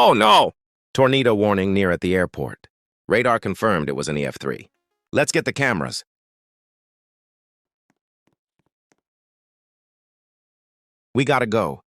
Oh, no! Tornado warning near at the airport. Radar confirmed it was an EF3. Let's get the cameras. We gotta go.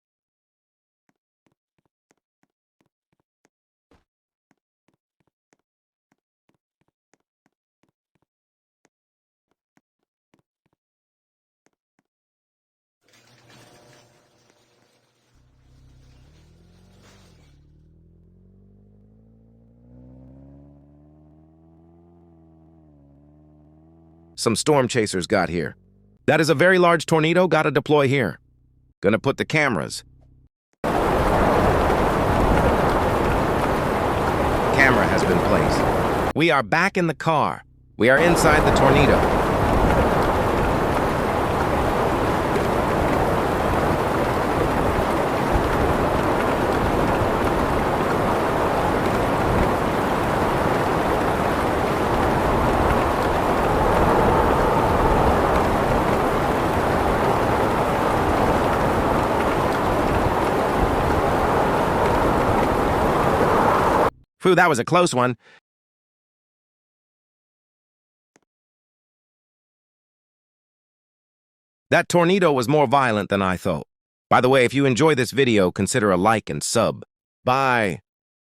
Some storm chasers got here. That is a very large tornado, gotta deploy here. Gonna put the cameras. Camera has been placed. We are back in the car. We are inside the tornado. Phew, that was a close one. That tornado was more violent than I thought. By the way, if you enjoy this video, consider a like and sub. Bye.